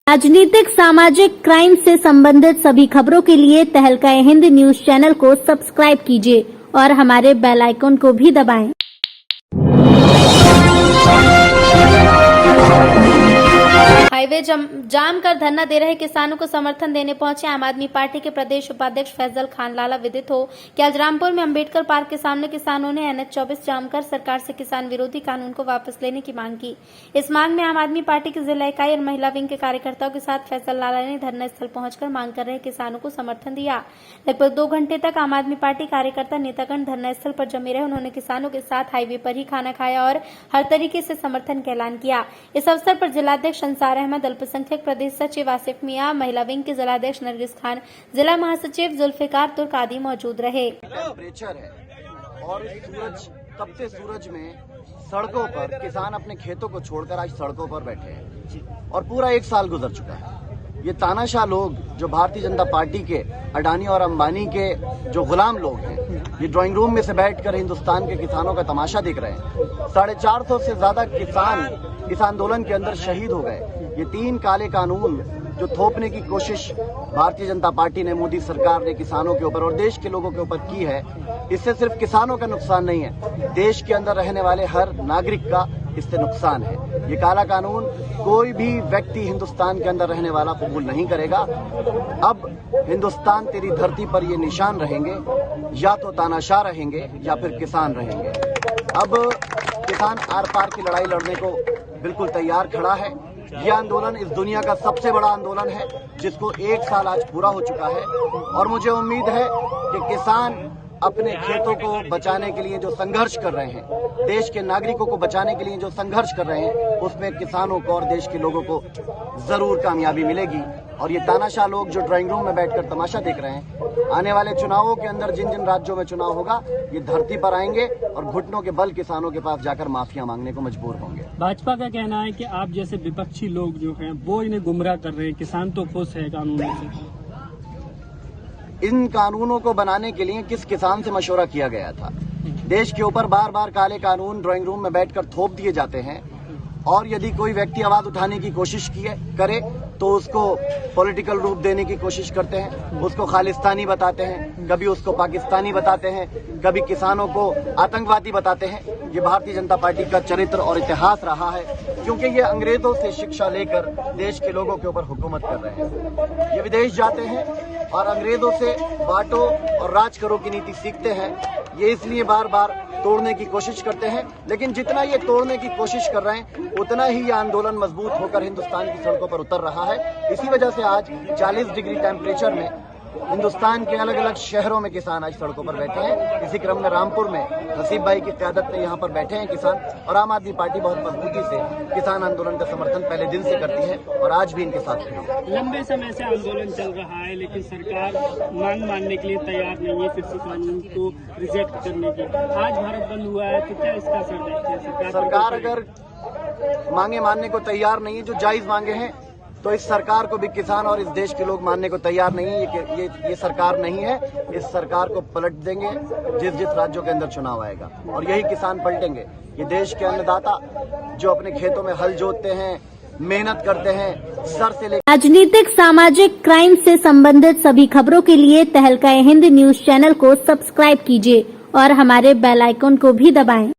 राजनीतिक सामाजिक क्राइम से संबंधित सभी खबरों के लिए तहलका हिंद न्यूज चैनल को सब्सक्राइब कीजिए और हमारे बेल आइकन को भी दबाएं। हाईवे जाम कर धरना दे रहे किसानों को समर्थन देने पहुंचे आम आदमी पार्टी के प्रदेश उपाध्यक्ष फैजल खान लाला। विदित हो कि आज रामपुर में अंबेडकर पार्क के सामने किसानों ने NH 24 जाम कर सरकार से किसान विरोधी कानून को वापस लेने की मांग की। इस मांग में आम आदमी पार्टी की जिला इकाई और महिला विंग के कार्यकर्ताओं के साथ फैजल लाला ने धरना स्थल पहुंचकर मांग कर रहे किसानों को समर्थन दिया। लगभग 2 घंटे तक आम आदमी पार्टी कार्यकर्ता नेतागण धरना स्थल पर जमे रहे। उन्होंने किसानों के साथ हाईवे पर ही खाना खाया और हर तरीके से समर्थन का ऐलान किया। इस अवसर पर जिलाध्यक्ष अंसार अहमद, अल्पसंख्यक प्रदेश सचिव आसिफ मियां, महिला विंग के जिलाध्यक्ष नरगिस खान, जिला महासचिव जुल्फिकार तुर्क आदि मौजूद रहे। टेम्परेचर है और तपते सूरज में सड़कों पर किसान अपने खेतों को छोड़कर आज सड़कों पर बैठे हैं और पूरा 1 साल गुजर चुका है। ये तानाशाह लोग जो भारतीय जनता पार्टी के अडानी और अंबानी के जो गुलाम लोग हैं, ये ड्राइंग रूम में से बैठकर हिंदुस्तान के किसानों का तमाशा देख रहे हैं। 450 से ज्यादा किसान इस आंदोलन के अंदर शहीद हो गए। ये 3 काले कानून जो थोपने की कोशिश भारतीय जनता पार्टी ने, मोदी सरकार ने किसानों के ऊपर और देश के लोगों के ऊपर की है, इससे सिर्फ किसानों का नुकसान नहीं है, देश के अंदर रहने वाले हर नागरिक का इससे नुकसान है। ये काला कानून कोई भी व्यक्ति हिंदुस्तान के अंदर रहने वाला कबूल नहीं करेगा। अब हिंदुस्तान तेरी धरती पर ये निशान रहेंगे, या तो तानाशाह रहेंगे या फिर किसान रहेंगे। अब किसान आर पार की लड़ाई लड़ने को बिल्कुल तैयार खड़ा है। यह आंदोलन इस दुनिया का सबसे बड़ा आंदोलन है जिसको 1 साल आज पूरा हो चुका है और मुझे उम्मीद है कि किसान अपने खेतों को बचाने के लिए जो संघर्ष कर रहे हैं, देश के नागरिकों को बचाने के लिए जो संघर्ष कर रहे हैं, उसमें किसानों को और देश के लोगों को जरूर कामयाबी मिलेगी। और ये तानाशाह लोग जो ड्राइंग रूम में बैठकर तमाशा देख रहे हैं, आने वाले चुनावों के अंदर जिन जिन राज्यों में चुनाव होगा, ये धरती पर आएंगे और घुटनों के बल किसानों के पास जाकर माफिया मांगने को मजबूर होंगे। भाजपा का कहना है कि आप जैसे विपक्षी लोग जो हैं वो इन्हें गुमराह कर रहे हैं, किसान तो खुश है कानूनों से। इन कानूनों को बनाने के लिए किस किसान से मशवरा किया गया था? देश के ऊपर बार बार काले कानून ड्राइंग रूम में बैठकर थोप दिए जाते हैं और यदि कोई व्यक्ति आवाज उठाने की कोशिश करे तो उसको पॉलिटिकल रूप देने की कोशिश करते हैं, उसको खालिस्तानी बताते हैं, कभी उसको पाकिस्तानी बताते हैं, कभी किसानों को आतंकवादी बताते हैं। ये भारतीय जनता पार्टी का चरित्र और इतिहास रहा है, क्योंकि ये अंग्रेजों से शिक्षा लेकर देश के लोगों के ऊपर हुकूमत कर रहे हैं। ये विदेश जाते हैं और अंग्रेजों से बांटो और राज करो की नीति सीखते हैं। ये इसलिए बार बार तोड़ने की कोशिश करते हैं, लेकिन जितना ये तोड़ने की कोशिश कर रहे हैं उतना ही ये आंदोलन मजबूत होकर हिंदुस्तान की सड़कों पर उतर रहा है। इसी वजह से आज 40 डिग्री टेम्परेचर में हिंदुस्तान के अलग अलग शहरों में किसान आज सड़कों पर बैठे हैं। इसी क्रम में रामपुर में हसीब भाई की क़यादत में यहाँ पर बैठे हैं किसान, और आम आदमी पार्टी बहुत मजबूती से किसान आंदोलन का समर्थन पहले दिन से करती है और आज भी इनके साथ है। लंबे समय से आंदोलन चल रहा है, लेकिन सरकार मांग मानने के लिए तैयार नहीं है, फिर से कानून को रिजेक्ट करने की। आज भारत बंद हुआ है, तो क्या इसका असर देखते हैं? सरकार अगर मांगे मानने को तैयार नहीं है, जो जायज मांगे हैं, तो इस सरकार को भी किसान और इस देश के लोग मानने को तैयार नहीं है। ये सरकार नहीं है। इस सरकार को पलट देंगे जिस जिस राज्यों के अंदर चुनाव आएगा, और यही किसान पलटेंगे। ये देश के अन्नदाता जो अपने खेतों में हल जोतते हैं, मेहनत करते हैं, सर से लेकर। राजनीतिक सामाजिक क्राइम से संबंधित सभी खबरों के लिए तहलका हिंद न्यूज चैनल को सब्सक्राइब कीजिए और हमारे बेल आइकन को भी दबाएं।